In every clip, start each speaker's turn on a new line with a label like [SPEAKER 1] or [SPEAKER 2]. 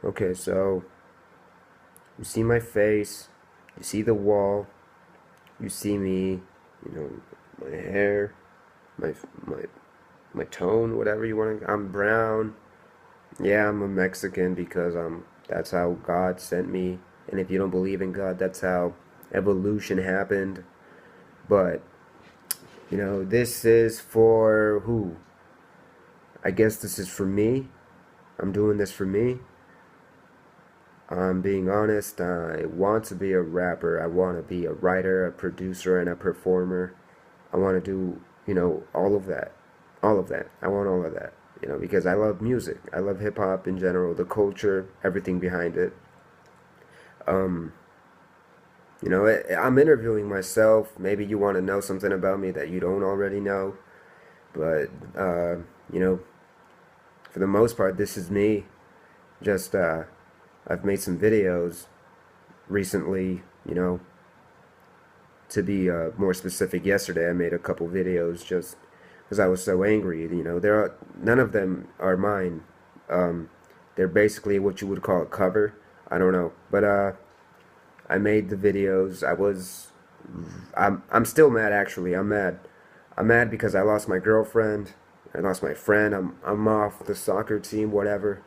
[SPEAKER 1] Okay, so you see my face, you see the wall, you see me, you know, my hair, my my my tone, whatever you want to. I'm brown. Yeah, I'm a Mexican because that's how God sent me. And if you don't believe in God, that's how evolution happened. But, this is for who? I guess this is for me. I'm doing this for me. I'm being honest. I want to be a rapper. I want to be a writer, a producer, and a performer. I want to do, all of that. All of that. I want all of that, because I love music. I love hip hop in general, the culture, everything behind it. Um, I'm interviewing myself. Maybe you want to know something about me that you don't already know. But, you know, for the most part, this is me. Just, I've made some videos recently, to be more specific. Yesterday, I made a couple videos just because I was so angry. None of them are mine. Um, they're basically what you would call a cover. I don't know, but I made the videos. I'm still mad. Actually, I'm mad. I'm mad because I lost my girlfriend. I lost my friend. I'm off the soccer team. Whatever.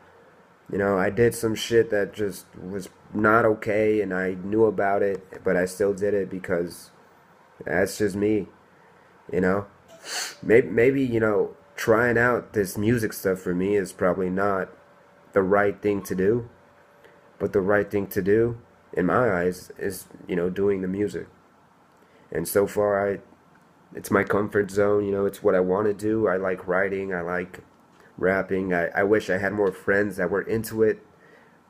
[SPEAKER 1] I did some shit that just was not okay, and I knew about it, but I still did it because that's just me. You know. Maybe trying out this music stuff for me is probably not the right thing to do, but the right thing to do in my eyes is doing the music. And so far, it's my comfort zone. It's what I want to do. I like writing. I like rapping. I wish I had more friends that were into it.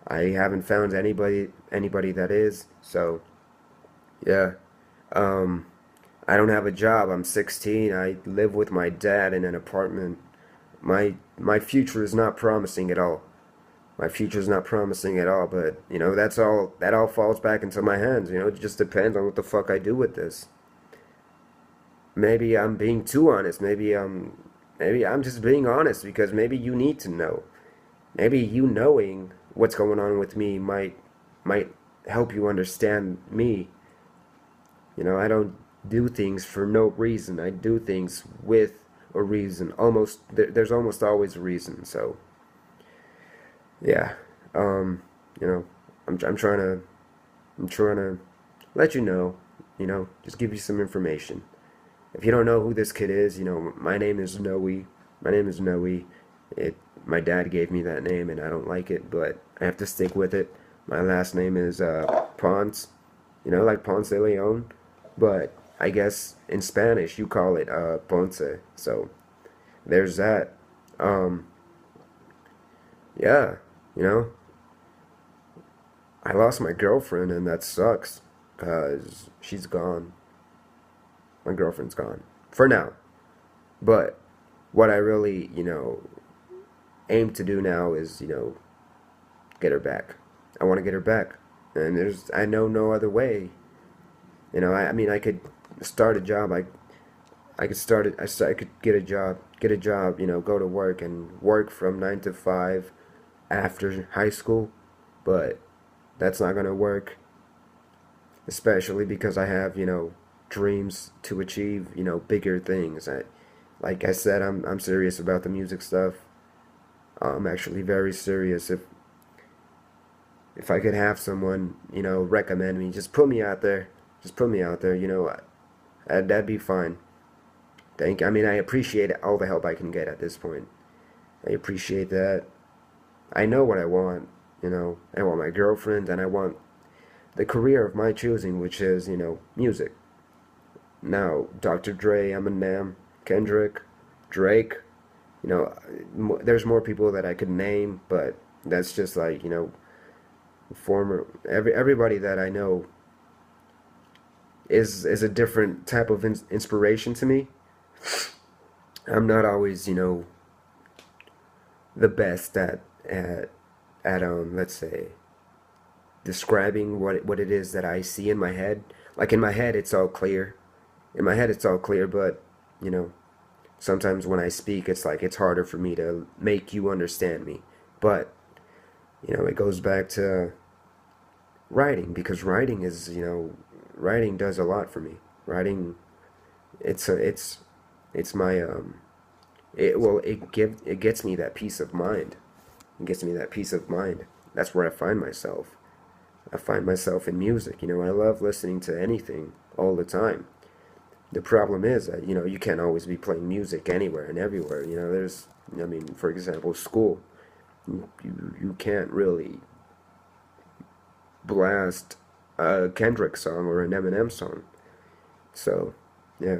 [SPEAKER 1] I haven't found anybody that is. So yeah. Um, I don't have a job. I'm 16. I live with my dad in an apartment. My future is not promising at all. My future is not promising at all. But that all falls back into my hands. It just depends on what the fuck I do with this. Maybe I'm being too honest. Maybe I'm just being honest because maybe you need to know. Maybe you knowing what's going on with me might help you understand me. I don't do things for no reason. I do things with a reason. There's almost always a reason. So yeah, um, you know, I'm trying to let you know. Just give you some information. If you don't know who this kid is, my name is Noe. My name is Noe. It My dad gave me that name, and I don't like it, but I have to stick with it. My last name is Ponce. Like Ponce de Leon, but I guess in Spanish you call it Ponce. So there's that. Um, yeah, you know, I lost my girlfriend, and that sucks, cause she's gone. My girlfriend's gone for now. But what I really, aim to do now is, get her back. I want to get her back, and I know no other way. I mean, I could start a job. I could start it. I could get a job. Go to work and work from 9 to 5 after high school, but that's not gonna work. Especially because I have dreams to achieve bigger things. Like I said, I'm serious about the music stuff. I'm actually very serious. If I could have someone recommend me, just put me out there. Just put me out there. That'd be fine. I mean, I appreciate all the help I can get at this point. I appreciate that. I know what I want. I want my girlfriend, and I want the career of my choosing, which is music. Now, Dr. Dre, Eminem, Kendrick, Drake. There's more people that I could name, but that's just like everybody that I know is a different type of inspiration to me. I'm not always the best at let's say describing what it is that I see in my head. Like in my head, it's all clear. In my head, it's all clear, but you know, sometimes when I speak, it's like it's harder for me to make you understand me. But It goes back to writing, because writing is, writing does a lot for me. Writing, it's a, it's my it gets me that peace of mind. It gets me that peace of mind. That's where I find myself. I find myself in music. I love listening to anything all the time. The problem is that, you can't always be playing music anywhere and everywhere. I mean, for example, school. You can't really blast a Kendrick song or an Eminem song. So, yeah.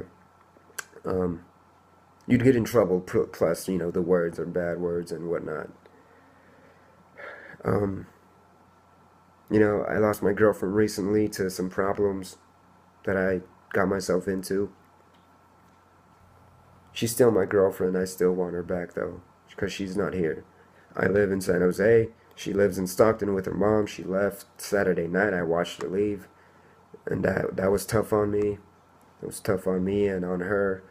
[SPEAKER 1] Um, you'd get in trouble, plus, the words are bad words and whatnot. Um, I lost my girlfriend recently to some problems that I got myself into. She's still my girlfriend. I still want her back, though, because she's not here. I live in San Jose. She lives in Stockton with her mom. She left Saturday night. I watched her leave, and that was tough on me. It was tough on me and on her,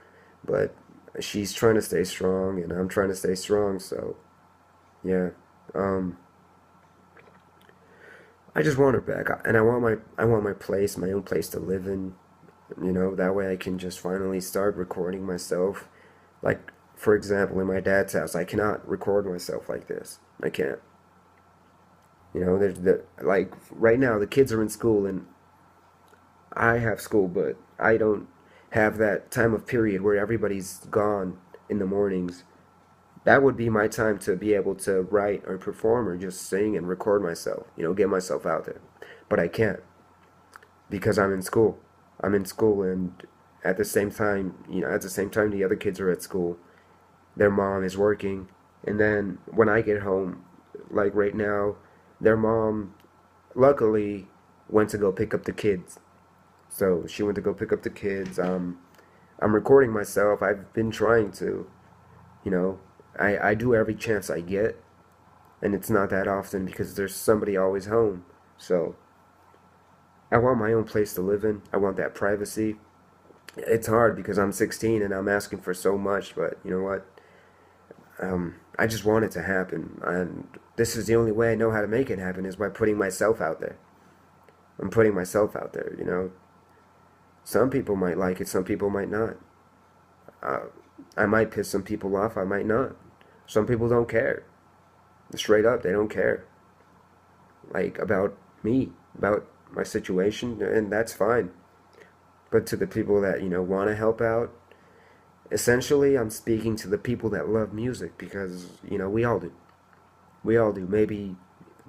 [SPEAKER 1] but she's trying to stay strong, and I'm trying to stay strong. So, yeah. Um, I just want her back, and I want my place, my own place to live in. That way I can just finally start recording myself. Like, for example, in my dad's house, I cannot record myself like this. I can't. Like right now the kids are in school and I have school, but I don't have that time of period where everybody's gone in the mornings. That would be my time to be able to write or perform or just sing and record myself, get myself out there. But I can't because I'm in school. I'm in school, and at the same time the other kids are at school. Their mom is working, and then when I get home, like right now, their mom luckily went to go pick up the kids. So she went to go pick up the kids. I'm recording myself. I've been trying to, you know, I do every chance I get, and it's not that often because there's somebody always home. So I want my own place to live in. I want that privacy. It's hard because I'm 16 and I'm asking for so much, but you know what? I just want it to happen, and this is the only way I know how to make it happen is by putting myself out there. I'm putting myself out there. Some people might like it, some people might not. Uh, I might piss some people off, I might not. Some people don't care. Straight up, they don't care. Like, about me, about my situation, and that's fine. But to the people that, want to help out, essentially, I'm speaking to the people that love music because, we all do. We all do. Maybe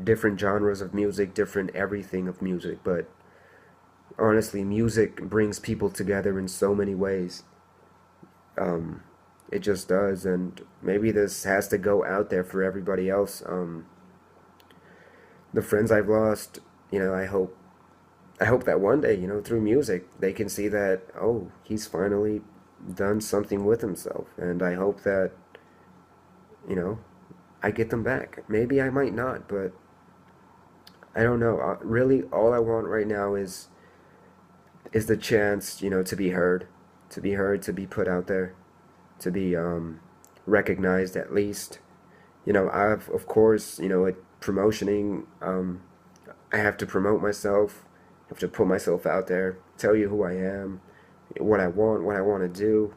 [SPEAKER 1] different genres of music, different everything of music, but honestly, music brings people together in so many ways. Um, it just does, and maybe this has to go out there for everybody else. The friends I've lost, I hope that one day, through music, they can see that, oh, he's finally done something with himself, and I hope that, you know, I get them back. Maybe I might not, but I don't know. Really, all I want right now is the chance, to be heard, to be put out there, to be recognized at least. I've of course, at promotioning, I have to promote myself, I have to put myself out there, tell you who I am, what I want to do,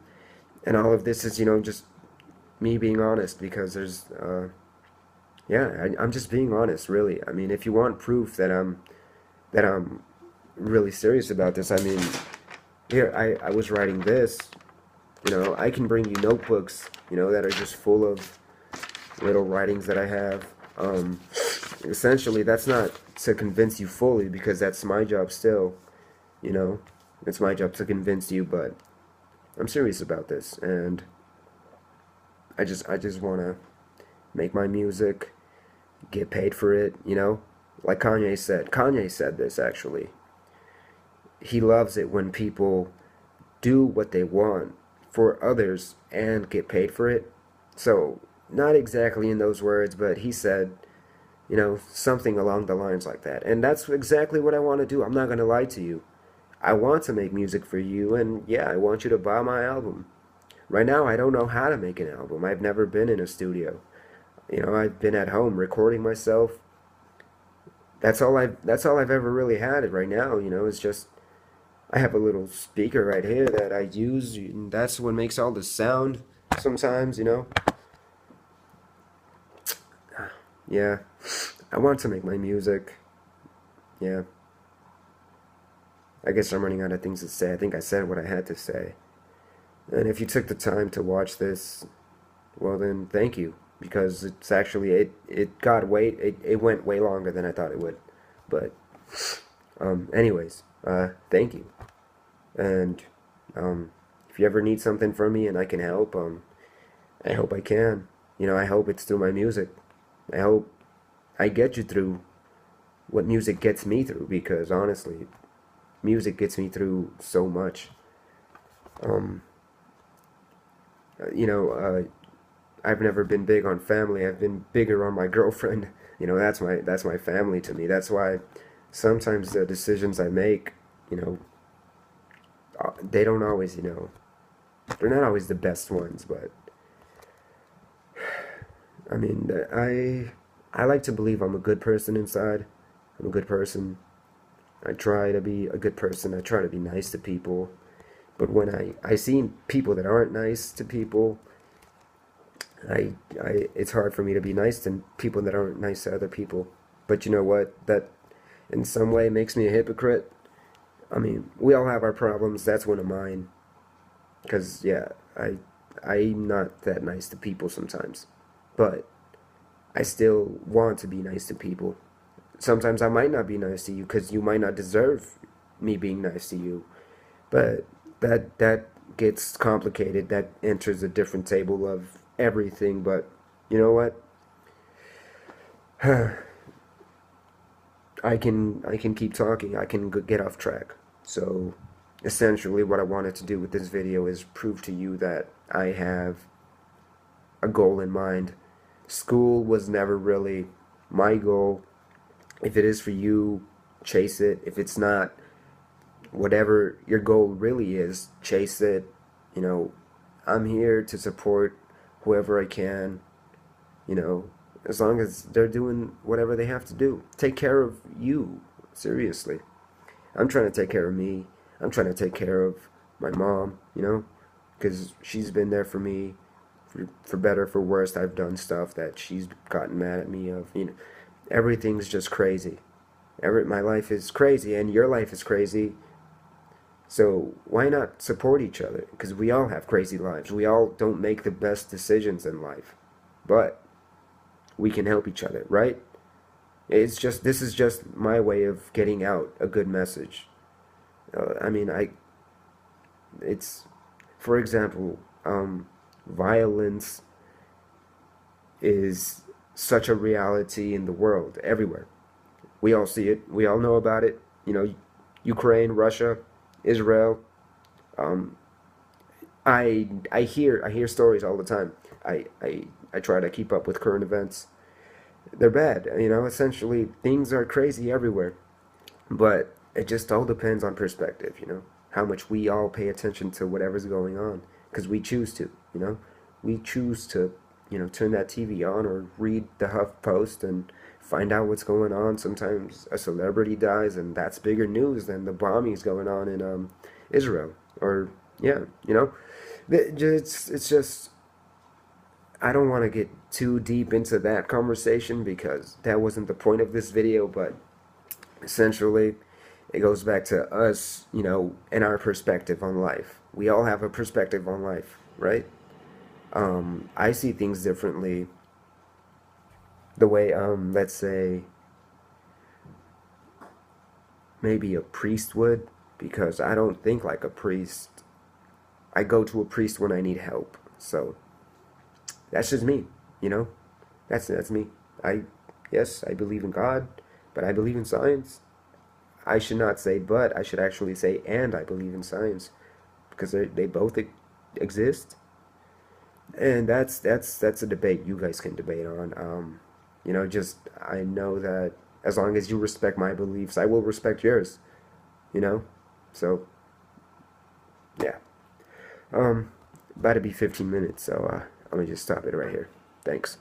[SPEAKER 1] and all of this is, just me being honest because yeah, I'm just being honest, really. I mean, if you want proof that I'm really serious about this, I mean, here I was writing this. I can bring you notebooks, that are just full of little writings that I have. Essentially, that's not to convince you fully because that's my job still. You know, it's my job to convince you, but I'm serious about this, and I just want to make my music, get paid for it. Like Kanye said. Kanye said this actually. He loves it when people do what they want for others and get paid for it. So, not exactly in those words, but he said, something along the lines like that. And that's exactly what I want to do. I'm not going to lie to you. I want to make music for you, and yeah, I want you to buy my album. Right now, I don't know how to make an album. I've never been in a studio. I've been at home recording myself, that's all I've ever really had right now, you know, it's just I have a little speaker right here that I use, and that's what makes all the sound sometimes, you know. Yeah. I want to make my music. Yeah. I guess I'm running out of things to say. I think I said what I had to say. And if you took the time to watch this, well then thank you. Because it's actually it went way longer than I thought it would. But anyways, thank you. And if you ever need something from me and I can help, I hope I can. You know, I hope it's through my music. I hope I get you through what music gets me through, because honestly, music gets me through so much. Um, you know, I've never been big on family. I've been bigger on my girlfriend. You know, that's my family to me. That's why sometimes the decisions I make, you know, they don't always, you know, they're not always the best ones. But I mean, I like to believe I'm a good person inside. I'm a good person. I try to be a good person. I try to be nice to people. But when I see people that aren't nice to people, it's hard for me to be nice to people that aren't nice to other people. But you know what? That in some way makes me a hypocrite. I mean, we all have our problems. That's one of mine. Cause yeah, I'm not that nice to people sometimes, but I still want to be nice to people. Sometimes I might not be nice to you because you might not deserve me being nice to you. But that gets complicated. That enters a different table of everything. But you know what? I can keep talking. I can get off track. So essentially, what I wanted to do with this video is prove to you that I have a goal in mind. School was never really my goal. If it is for you, chase it. If it's not, whatever your goal really is, chase it. You know, I'm here to support whoever I can, you know, as long as they're doing whatever they have to do. Take care of you, seriously. I'm trying to take care of me. I'm trying to take care of my mom, you know, because she's been there for me, for better, for worse. I've done stuff that she's gotten mad at me of, you know, everything's just crazy. My life is crazy, and your life is crazy. So why not support each other? Because we all have crazy lives. We all don't make the best decisions in life, but we can help each other, right? This is just my way of getting out a good message. I mean, it's, for example, violence is such a reality in the world, everywhere. We all see it. We all know about it. You know, Ukraine, Russia, Israel. Um, I hear stories all the time. I try to keep up with current events. They're bad. You know, essentially things are crazy everywhere. But it just all depends on perspective, you know, how much we all pay attention to whatever's going on, because we choose to, you know, we choose to, you know, turn that TV on or read the Huff Post and find out what's going on. Sometimes a celebrity dies, and that's bigger news than the bombings going on in Israel. Or yeah, you know, it's just I don't want to get too deep into that conversation because that wasn't the point of this video, but essentially it goes back to us, you know, and our perspective on life. We all have a perspective on life, right? I see things differently the way, let's say, maybe a priest would, because I don't think like a priest. I go to a priest when I need help. So that's just me, you know? That's me. I yes, I believe in God, but I believe in science. I should not say but, I should actually say and I believe in science, because they both exist. And that's a debate you guys can debate on. You know, just I know that as long as you respect my beliefs, I will respect yours. You know, so yeah. About to be 15 minutes, so I'm gonna just stop it right here. Thanks.